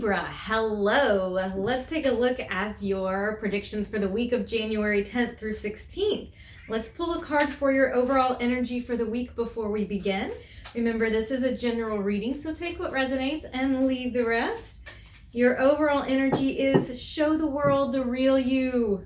Libra, hello. Let's take a look at your predictions for the week of January 10th through 16th. Let's pull a card for your overall energy for the week before we begin. Remember, this is a general reading, so take what resonates and leave the rest. Your overall energy is show the world the real you.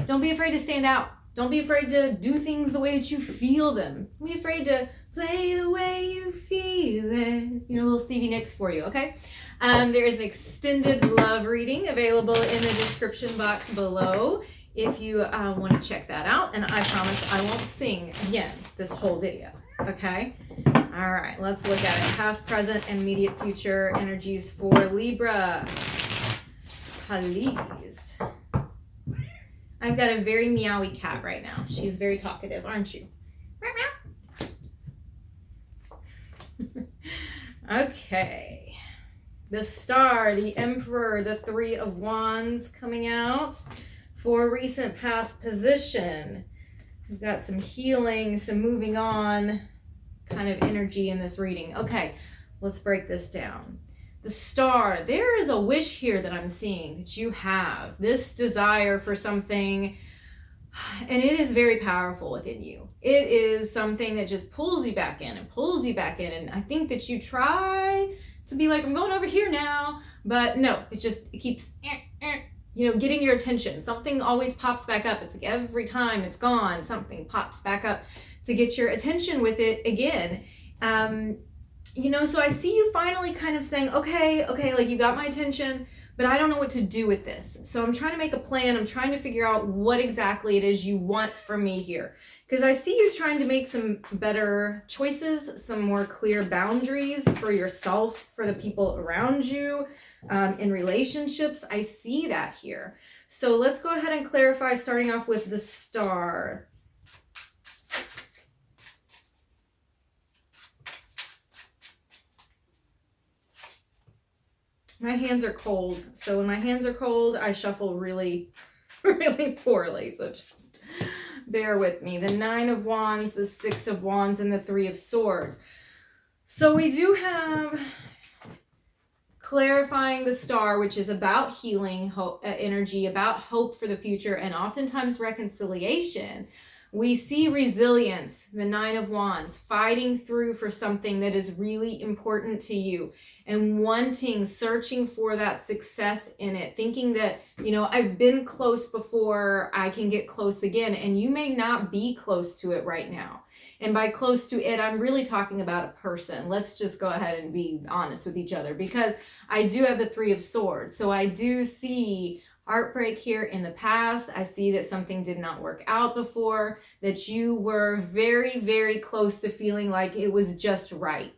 Don't be afraid to stand out. Don't be afraid to do things the way that you feel them. Don't be afraid to play the way you feel it. You know, little Stevie Nicks for you, okay? There is an extended love reading available in the description box below if you want to check that out. And I promise I won't sing again this whole video, okay? All right, let's look at it. Past, present, and immediate future energies for Libra. Please. I've got a very meowy cat right now. She's very talkative, aren't you? Okay. The Star, the Emperor, the Three of Wands coming out for recent past position. We've got some healing, some moving on kind of energy in this reading. Okay, let's break this down. The Star, there is a wish here that I'm seeing that you have. This desire for something, and it is very powerful within you. It is something that just pulls you back in and pulls you back in. And I think that you try to be like, I'm going over here now. But no, it keeps, getting your attention. Something always pops back up. It's like every time it's gone, something pops back up to get your attention with it again. So I see you finally kind of saying, okay, like you got my attention, but I don't know what to do with this. So I'm trying to make a plan. I'm trying to figure out what exactly it is you want from me here. Because I see you trying to make some better choices, some more clear boundaries for yourself, for the people around you, in relationships. I see that here. So let's go ahead and clarify, starting off with the Star. My hands are cold, so when my hands are cold, I shuffle really, really poorly, so just bear with me. The Nine of Wands, the Six of Wands, and the Three of Swords. So we do have clarifying the Star, which is about healing energy, about hope for the future, and oftentimes reconciliation. We see resilience, the Nine of Wands, fighting through for something that is really important to you and wanting, searching for that success in it, thinking that, I've been close before, I can get close again. And you may not be close to it right now. And by close to it, I'm really talking about a person. Let's just go ahead and be honest with each other, because I do have the Three of Swords. So I do see heartbreak here in the past. I see that something did not work out before, that you were very, very close to feeling like it was just right.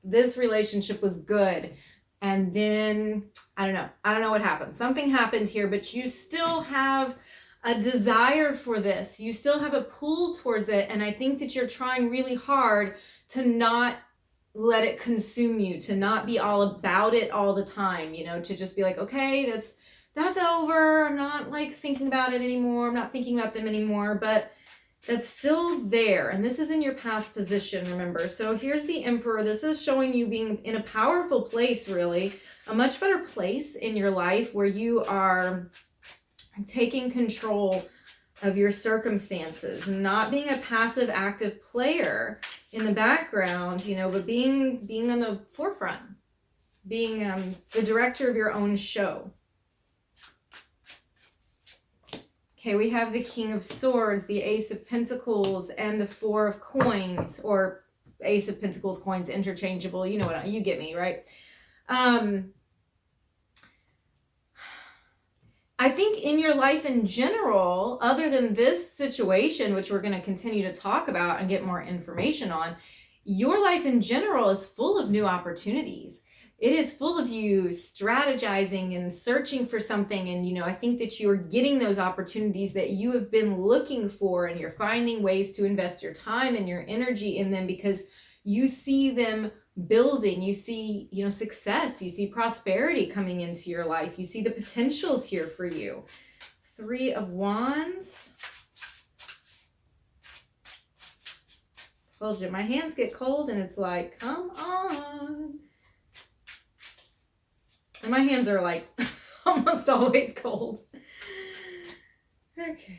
This relationship was good. And then, I don't know what happened. Something happened here, but you still have a desire for this. You still have a pull towards it. And I think that you're trying really hard to not let it consume you, to not be all about it all the time, to just be like, okay, that's over. I'm not like thinking about it anymore. I'm not thinking about them anymore, but that's still there. And this is in your past position, remember. So here's the Emperor. This is showing you being in a powerful place, really, a much better place in your life where you are taking control of your circumstances, not being a passive, active player in the background, but being on the forefront, being the director of your own show. Okay, we have the King of Swords, the Ace of Pentacles, and the Four of Coins, or Ace of Pentacles, coins, interchangeable. You know what, you get me, right? I think in your life in general, other than this situation, which we're going to continue to talk about and get more information on, your life in general is full of new opportunities. It is full of you strategizing and searching for something. And, I think that you're getting those opportunities that you have been looking for, and you're finding ways to invest your time and your energy in them because you see them building. You see, success. You see prosperity coming into your life. You see the potentials here for you. Three of Wands. Told you, my hands get cold and it's like, come on. And my hands are like almost always cold. Okay.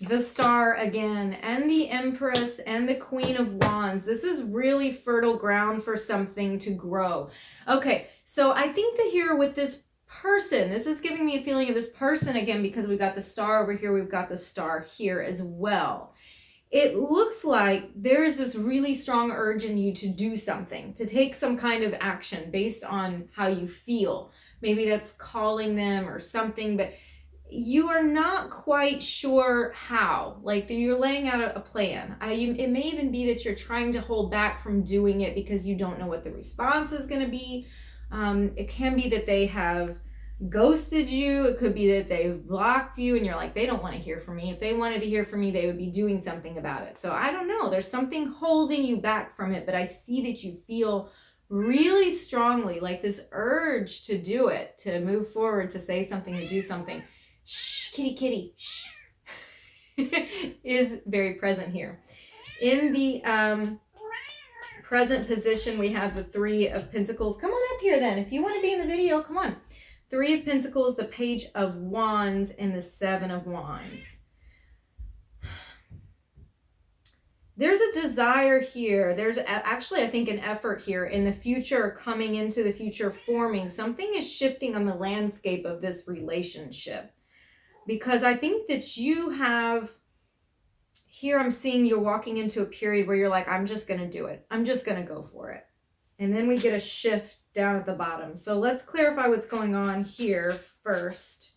The Star again, and the Empress and the Queen of Wands. This is really fertile ground for something to grow. Okay, so I think that here with this person, this is giving me a feeling of this person again, because we've got the Star over here, we've got the Star here as well. It looks like there is this really strong urge in you to do something, to take some kind of action based on how you feel. Maybe that's calling them or something, but you are not quite sure how. Like you're laying out a plan. It may even be that you're trying to hold back from doing it because you don't know what the response is going to be. It can be that they have ghosted you. It could be that they've blocked you and you're like, they don't want to hear from me. If they wanted to hear from me, they would be doing something about it. So I don't know. There's something holding you back from it, but I see that you feel really strongly like this urge to do it, to move forward, to say something, to do something. Shh, kitty, kitty, shh, is very present here. In the present position, we have the Three of Pentacles. Come on up here then. If you want to be in the video, come on. Three of Pentacles, the Page of Wands, and the Seven of Wands. There's a desire here. There's actually, I think, an effort here in the future, coming into the future, forming. Something is shifting on the landscape of this relationship. Because I think that you have, here I'm seeing you're walking into a period where you're like, I'm just going to do it. I'm just going to go for it. And then we get a shift down at the bottom. So let's clarify what's going on here first.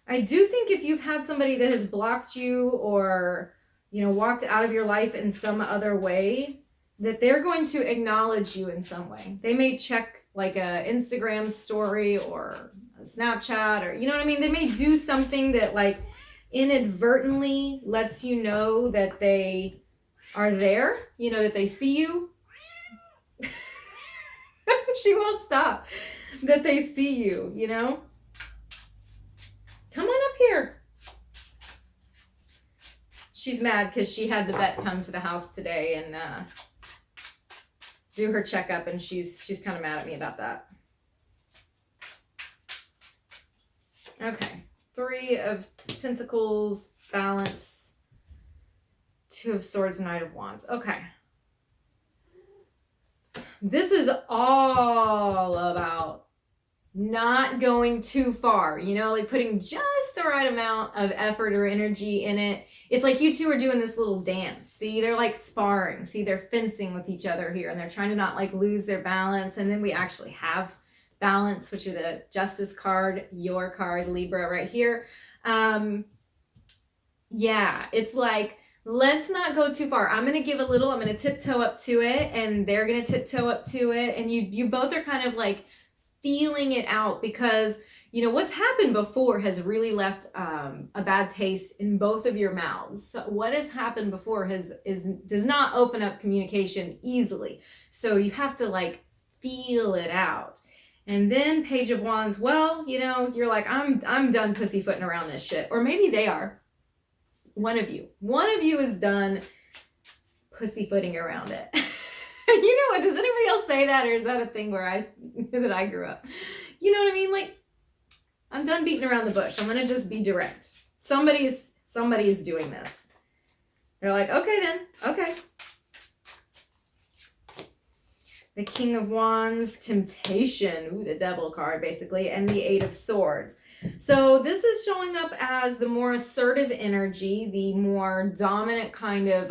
I do think if you've had somebody that has blocked you or, walked out of your life in some other way, that they're going to acknowledge you in some way. They may check like a Instagram story or a Snapchat, or you know what I mean? They may do something that like inadvertently lets you know that they are there, that they see you. She won't stop. That they see you, Come on up here. She's mad because she had the vet come to the house today and do her checkup, and she's kind of mad at me about that. Okay, Three of Pentacles, balance, Two of Swords, Knight of Wands. Okay. This is all about not going too far, like putting just the right amount of effort or energy in it. It's like you two are doing this little dance. See, they're like sparring. See, they're fencing with each other here, and they're trying to not like lose their balance. And then we actually have balance, which are the Justice card, your card, Libra, right here. Yeah, it's like, let's not go too far. I'm going to give a little, I'm going to tiptoe up to it, and they're going to tiptoe up to it. And you both are kind of like feeling it out, because what's happened before has really left a bad taste in both of your mouths. So what has happened before does not open up communication easily. So you have to like feel it out. And then Page of Wands, well, you're like, I'm done pussyfooting around this shit. Or maybe they are. One of you is done pussyfooting around it. Does anybody else say that, or is that a thing that I grew up? You know what I mean? Like, I'm done beating around the bush. I'm gonna just be direct. Somebody is doing this. They're like, okay then, okay. The King of Wands, Temptation, the Devil card basically, and the Eight of Swords. So this is showing up as the more assertive energy, the more dominant kind of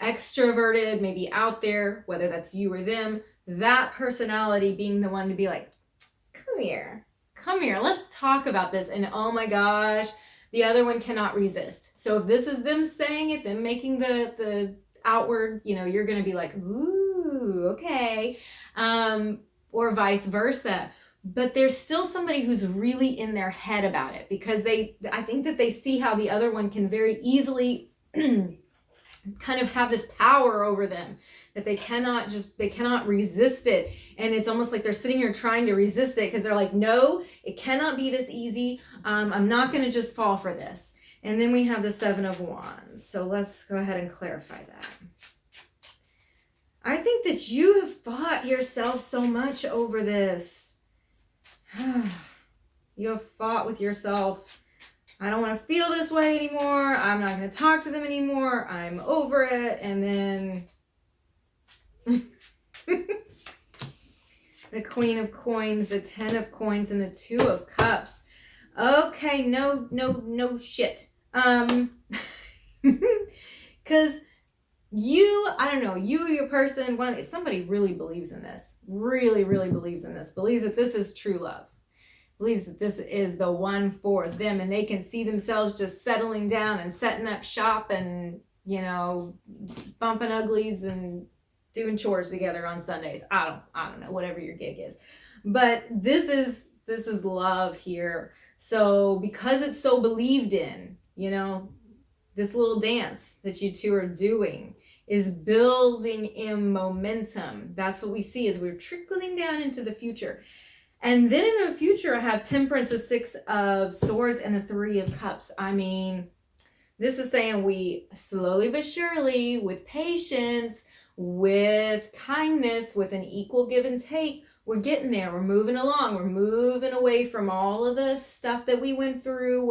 extroverted, maybe out there, whether that's you or them, that personality being the one to be like, come here, let's talk about this. And oh my gosh, the other one cannot resist. So if this is them saying it, them making the outward, you're going to be like, ooh, okay. Or vice versa. But there's still somebody who's really in their head about it, because I think that they see how the other one can very easily kind of have this power over them, that they cannot resist it. And it's almost like they're sitting here trying to resist it, because they're like, no, it cannot be this easy. I'm not going to just fall for this. And then we have the Seven of Wands. So let's go ahead and clarify that. I think that you have fought yourself so much over this. You have fought with yourself. I don't want to feel this way anymore. I'm not going to talk to them anymore. I'm over it. And then the Queen of Coins, the 10 of Coins, and the 2 of Cups. Okay, no shit. Because I don't know, your person, somebody really believes in this. Really believes in this. Believes that this is true love. Believes that this is the one for them, and they can see themselves just settling down and setting up shop and, bumping uglies and doing chores together on Sundays. I don't know, whatever your gig is. But this is love here. So because it's so believed in, this little dance that you two are doing is building in momentum. That's what we see as we're trickling down into the future. And then in the future, I have Temperance, the 6 of Swords, and the 3 of Cups. I mean, this is saying we slowly but surely, with patience, with kindness, with an equal give and take, we're getting there. We're moving along. We're moving away from all of the stuff that we went through.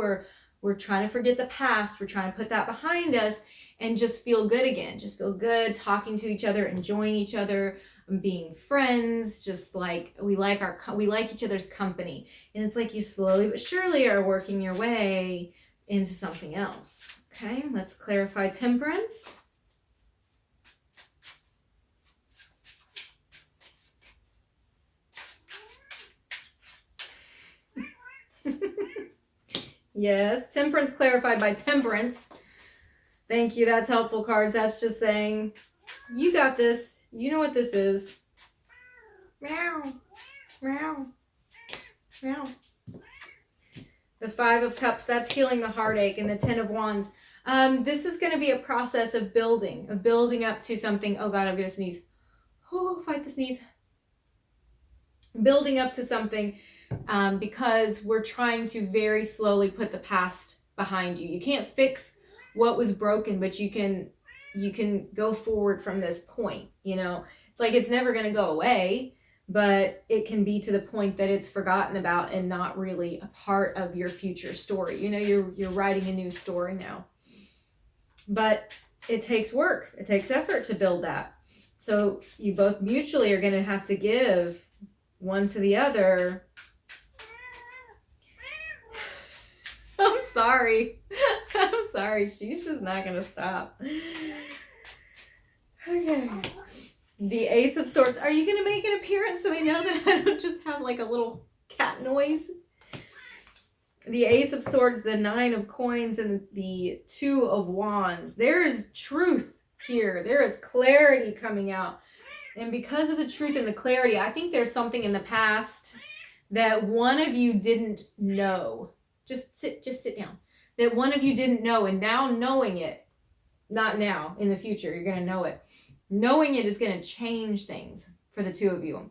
We're trying to forget the past. We're trying to put that behind us and just feel good again. Just feel good talking to each other, enjoying each other, being friends, just like we like each other's company. And it's like you slowly but surely are working your way into something else. Okay, let's clarify Temperance. Yes, Temperance clarified by Temperance. Thank you. That's helpful, cards. That's just saying, you got this. You know what this is. Meow. Meow. Meow. The 5 of Cups, that's healing the heartache, and the 10 of Wands. This is going to be a process of building up to something. Oh God, I'm going to sneeze. Oh, fight the sneeze. Building up to something. Because we're trying to very slowly put the past behind you. You can't fix what was broken, but you can go forward from this point. It's like it's never going to go away, but it can be to the point that it's forgotten about and not really a part of your future story. You're writing a new story now, but it takes work. It takes effort to build that. So you both mutually are going to have to give one to the other. I'm sorry. I'm sorry. She's just not going to stop. Okay. The Ace of Swords. Are you going to make an appearance so they know that I don't just have like a little cat noise? The Ace of Swords, the 9 of Coins, and the 2 of Wands. There is truth here. There is clarity coming out. And because of the truth and the clarity, I think there's something in the past that one of you didn't know. Just sit down. That one of you didn't know, and now knowing it, not now, in the future, you're going to know it. Knowing it is going to change things for the two of you.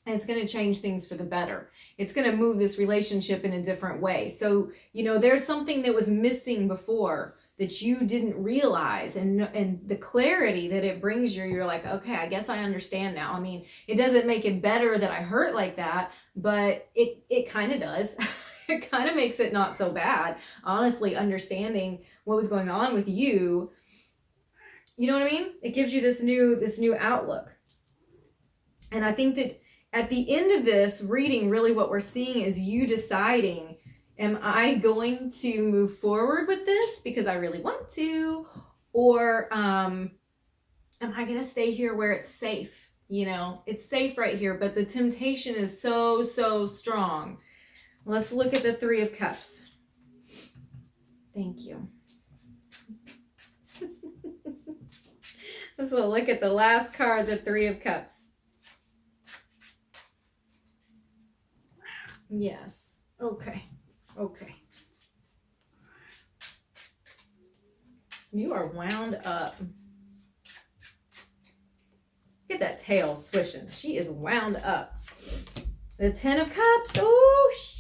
And it's going to change things for the better. It's going to move this relationship in a different way. So, there's something that was missing before that you didn't realize, and the clarity that it brings you're like, okay, I guess I understand now. I mean, it doesn't make it better that I hurt like that, but it kind of does. It kind of makes it not so bad, honestly, understanding what was going on with you. You know what I mean? It gives you this new outlook. And I think that at the end of this reading, really what we're seeing is you deciding, am I going to move forward with this because I really want to? Or am I going to stay here where it's safe? It's safe right here, but the temptation is so, so strong. Let's look at the 3 of Cups. Thank you. Let's look at the last card, the 3 of Cups. Yes. Okay. You are wound up. Get that tail swishing. She is wound up. The 10 of Cups. Oh, shit.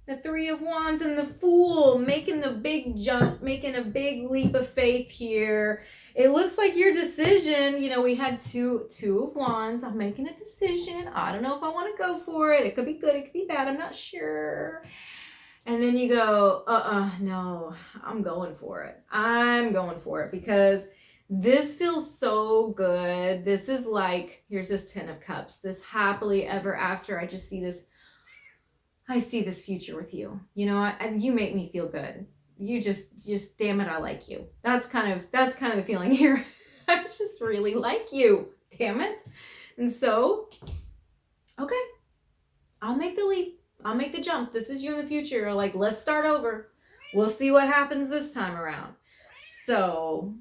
The Three of Wands and the Fool, making the big jump, making a big leap of faith here. It looks like your decision, we had two of Wands. I'm making a decision. I don't know if I want to go for it. It could be good. It could be bad. I'm not sure. And then you go, no, I'm going for it. I'm going for it because this feels so good. This is like, here's this 10 of Cups, this happily ever after. I just see this. I see this future with you. You make me feel good. You just damn it, I like you. That's kind of the feeling here. I just really like you. Damn it. And so, okay, I'll make the leap. I'll make the jump. This is you in the future. Like, let's start over. We'll see what happens this time around. So,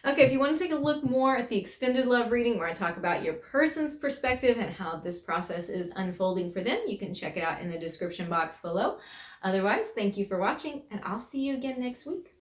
okay, if you want to take a look more at the extended love reading where I talk about your person's perspective and how this process is unfolding for them, you can check it out in the description box below. Otherwise, thank you for watching, and I'll see you again next week.